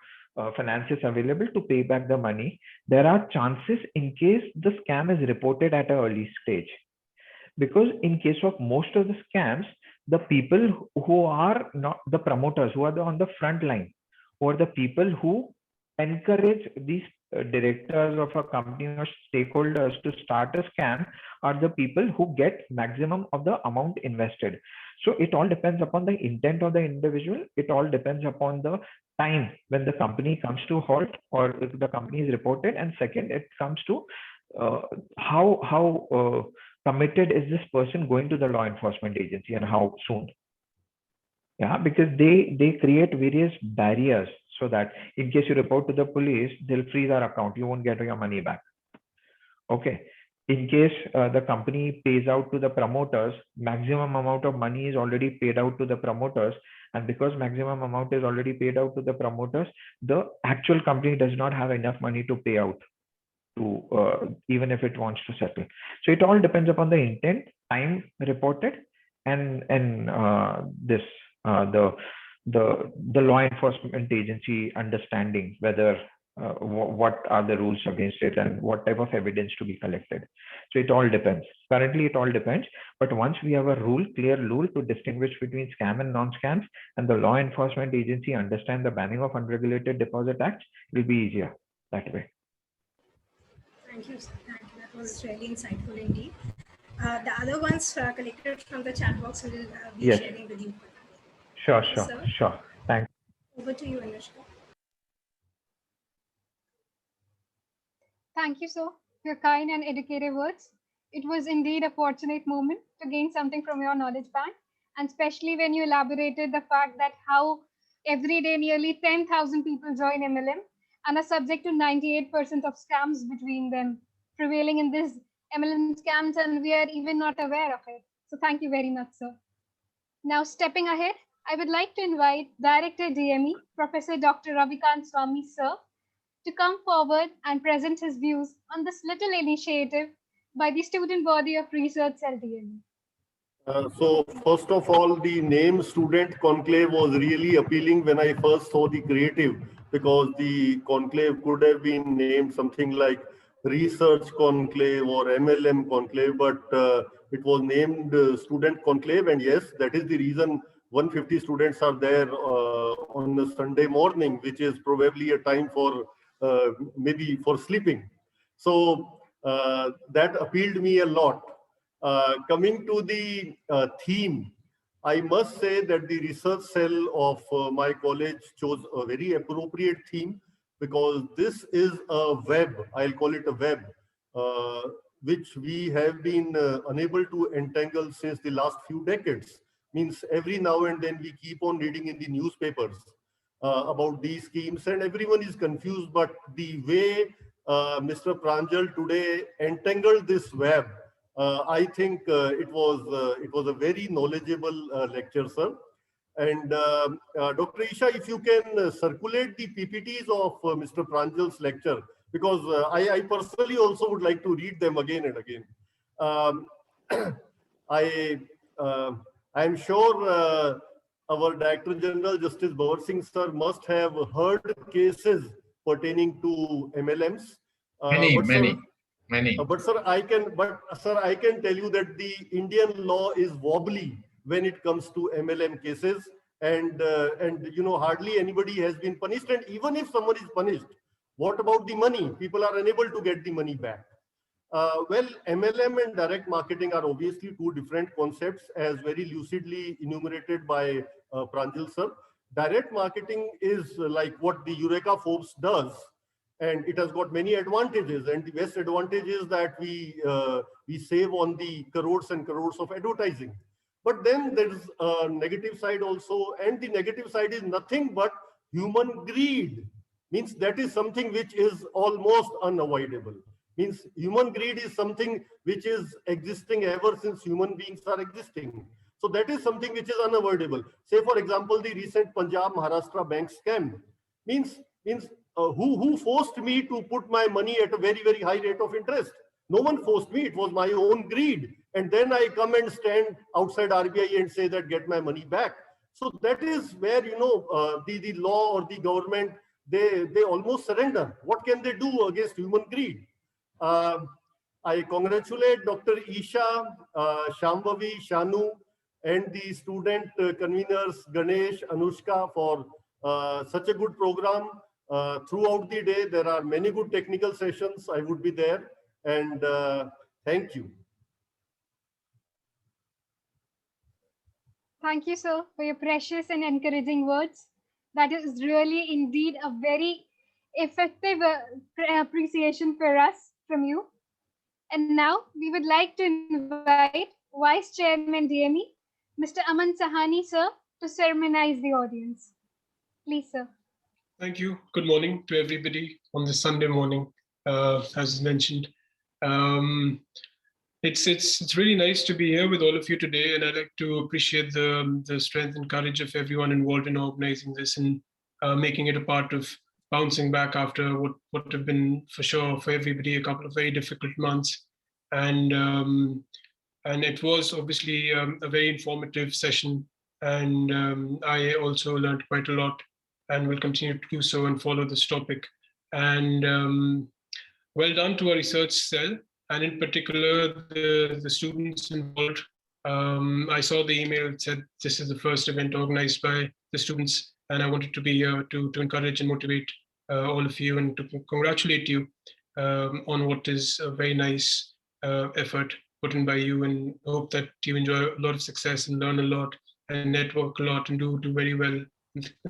finances available to pay back the money. There are chances in case the scam is reported at an early stage, because in case of most of the scams, the people who are not the promoters, who are on the front line, or the people who encourage these directors of a company or stakeholders to start a scam, are the people who get maximum of the amount invested. So it all depends upon the intent of the individual. It all depends upon the time when the company comes to halt, or if the company is reported, and second, it comes to how committed is this person going to the law enforcement agency, and how soon. Yeah, because they create various barriers, so that in case you report to the police, they'll freeze our account, you won't get your money back. Okay, in case the company pays out to the promoters, maximum amount of money is already paid out to the promoters, and because maximum amount is already paid out to the promoters, the actual company does not have enough money to pay out to even if it wants to settle. So it all depends upon the intent, time reported, and the law enforcement agency understanding whether what are the rules against it and what type of evidence to be collected. So it all depends. Currently, it all depends. But once we have a clear rule to distinguish between scam and non-scams, and the law enforcement agency understand the banning of unregulated deposit acts, it will be easier that way. Thank you, sir. Thank you. That was really insightful indeed. The other ones collected from the chat box will be sharing with you. Sure. Thanks. Over to you, Anushka. Thank you, sir, for your kind and educative words. It was indeed a fortunate moment to gain something from your knowledge bank, and especially when you elaborated the fact that how every day nearly 10,000 people join MLM and are subject to 98% of scams between them prevailing in these MLM scams, and we are even not aware of it. So thank you very much, sir. Now, stepping ahead, I would like to invite Director DME, Professor Dr. Ravikant Swami, sir, to come forward and present his views on this little initiative by the student body of Research Cell DME. So first of all, the name Student Conclave was really appealing when I first saw the creative, because the conclave could have been named something like Research Conclave or MLM Conclave, but it was named Student Conclave. And yes, that is the reason 150 students are there on a Sunday morning, which is probably a time for maybe for sleeping. So that appealed me a lot. Coming to the theme, I must say that the research cell of my college chose a very appropriate theme, because this is a web, I'll call it a web, uh, which we have been unable to entangle since the last few decades. Means every now and then we keep on reading in the newspapers about these schemes, and everyone is confused. But the way Mr. Pranjal today entangled this web, I think it was a very knowledgeable lecture, sir. And Dr. Isha, if you can circulate the PPTs of Mr. Pranjal's lecture, because I personally also would like to read them again and again. Um, I I'm sure our Director General Justice Bhavar Singh sir must have heard cases pertaining to MLMs. Many. But sir, I can tell you that the Indian law is wobbly when it comes to MLM cases, and you know, hardly anybody has been punished. And even if someone is punished, what about the money? People are unable to get the money back. Well, MLM and direct marketing are obviously two different concepts, as very lucidly enumerated by Pranjal sir. Direct marketing is like what the Eureka Forbes does, and it has got many advantages. And the best advantage is that we save on the crores and crores of advertising. But then there is a negative side also, and the negative side is nothing but human greed. Means that is something which is almost unavoidable. Means human greed is something which is existing ever since human beings are existing. So that is something which is unavoidable. Say, for example, the recent Punjab Maharashtra bank scam. Means who forced me to put my money at a very, very high rate of interest? No one forced me. It was my own greed. And then I come and stand outside RBI and say that get my money back. So that is where, you know, the law or the government, they almost surrender. What can they do against human greed? I congratulate Dr. Isha, Shambhavi, Shanu, and the student conveners Ganesh, Anushka for such a good program. Throughout the day, there are many good technical sessions. I would be there, and thank you. Thank you, sir, for your precious and encouraging words. That is really indeed a very effective appreciation for us from you. And now we would like to invite Vice Chairman DME, Mr. Aman Sahani, sir, to sermonize the audience. Please, sir. Thank you. Good morning to everybody on this Sunday morning, as mentioned. It's really nice to be here with all of you today, and I'd like to appreciate the strength and courage of everyone involved in organizing this and making it a part of bouncing back after what have been, for sure, for everybody, a couple of very difficult months. And it was obviously a very informative session, and I also learned quite a lot and will continue to do so and follow this topic. And well done to our research cell, and in particular the students involved. I saw the email. It said this is the first event organized by the students, and I wanted to be here to encourage and motivate all of you and to congratulate you on what is a very nice effort put in by you, and hope that you enjoy a lot of success and learn a lot and network a lot and do very well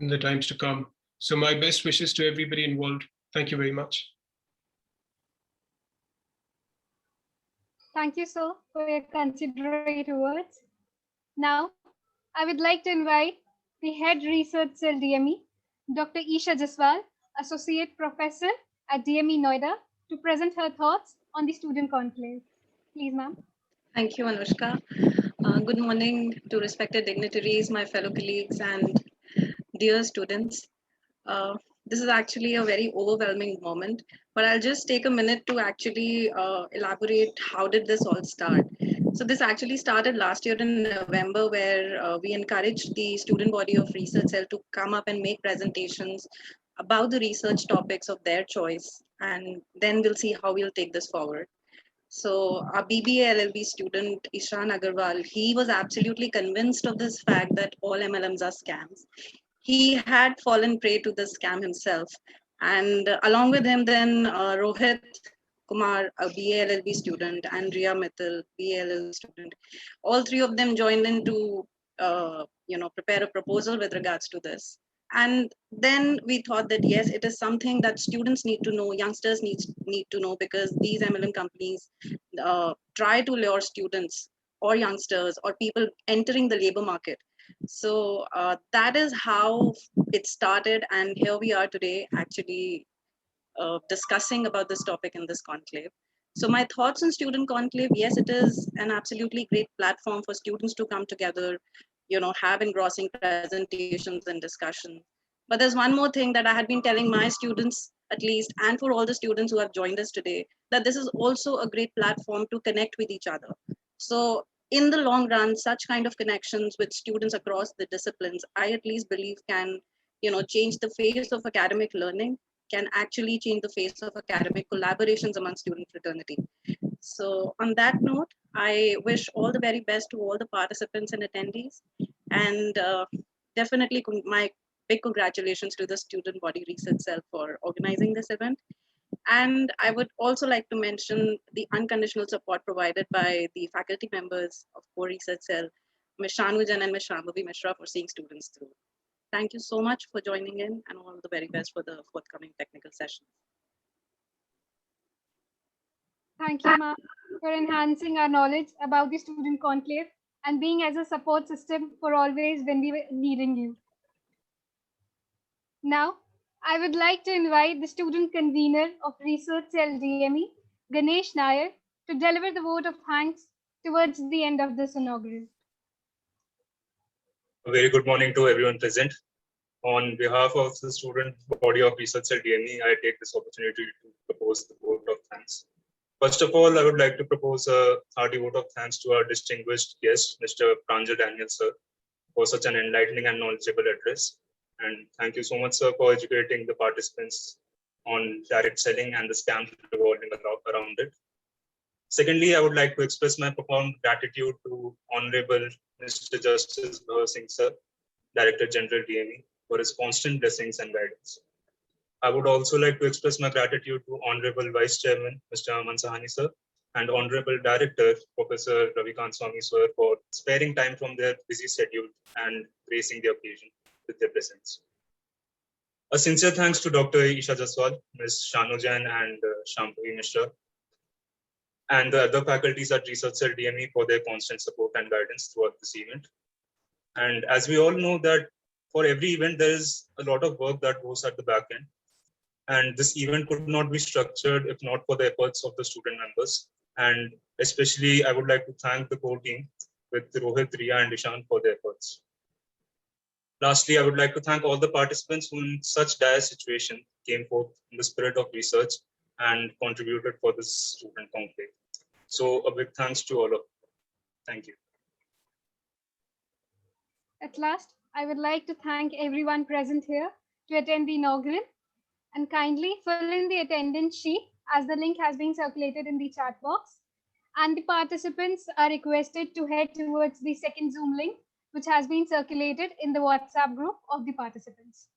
in the times to come. So my best wishes to everybody involved. Thank you very much. Thank you, sir, for your considerate words. Now, I would like to invite the Head Research Cell DME, Dr. Isha Jaswal, Associate Professor at DME Noida, to present her thoughts on the student conclave. Please, ma'am. Thank you, Anushka. Good morning to respected dignitaries, my fellow colleagues, and dear students. This is actually a very overwhelming moment, but I'll just take a minute to actually elaborate how did this all start. So this actually started last year in November, where we encouraged the student body of Research Cell to come up and make presentations about the research topics of their choice. And then we'll see how we'll take this forward. So our BBA LLB student, Ishan Agarwal, he was absolutely convinced of this fact that all MLMs are scams. He had fallen prey to this scam himself. And along with him, then Rohit Kumar, a BA LLB student, and Riya Mittal, BA LLB student, all three of them joined in to prepare a proposal with regards to this. And then we thought that yes, it is something that students need to know, youngsters need to know, because these MLM companies try to lure students or youngsters or people entering the labor market. So that is how it started, and here we are today actually discussing about this topic in this conclave. So my thoughts on student conclave, yes, it is an absolutely great platform for students to come together, have engrossing presentations and discussion. But there's one more thing that I had been telling my students, at least, and for all the students who have joined us today, that this is also a great platform to connect with each other. So in the long run, such kind of connections with students across the disciplines, I at least believe can, change the face of academic learning, can actually change the face of academic collaborations among student fraternity. So on that note, I wish all the very best to all the participants and attendees, and definitely my big congratulations to the student body Research Cell for organizing this event. And I would also like to mention the unconditional support provided by the faculty members of Core Research Cell, Ms. Shanujan and Ms. Shambhavi Mishra, for seeing students through. Thank you so much for joining in, and all the very best for the forthcoming technical sessions. Thank you, ma'am, for enhancing our knowledge about the student conclave and being as a support system for always when we were needing you. Now, I would like to invite the student convener of Research Cell DME, Ganesh Nair, to deliver the vote of thanks towards the end of this inaugural. A very good morning to everyone present. On behalf of the student body of Research Cell DME, I take this opportunity to propose the vote of thanks. First of all, I would like to propose a hearty vote of thanks to our distinguished guest, Mr. Pranjal Daniel, sir, for such an enlightening and knowledgeable address. And thank you so much, sir, for educating the participants on direct selling and the scams revolving around it. Secondly, I would like to express my profound gratitude to Honorable Mr. Justice Bhavar Singh, sir, Director General DME, for his constant blessings and guidance. I would also like to express my gratitude to Honorable Vice Chairman, Mr. Aman Sahani, sir, and Honorable Director, Professor Ravikant Swami, sir, for sparing time from their busy schedule and gracing the occasion with their presence. A sincere thanks to Dr. Isha Jaswal, Ms. Shanujan, and Shambhavi Mishra, and the other faculties at Research Cell DME for their constant support and guidance throughout this event. And as we all know that for every event, there is a lot of work that goes at the back end. And this event could not be structured if not for the efforts of the student members. And especially, I would like to thank the core team with Rohit, Riya, and Ishan for their efforts. Lastly, I would like to thank all the participants who in such dire situation came forth in the spirit of research and contributed for this student conclave. So a big thanks to all of you. Thank you. At last, I would like to thank everyone present here to attend the inaugural, and kindly fill in the attendance sheet as the link has been circulated in the chat box. And the participants are requested to head towards the second Zoom link, which has been circulated in the WhatsApp group of the participants.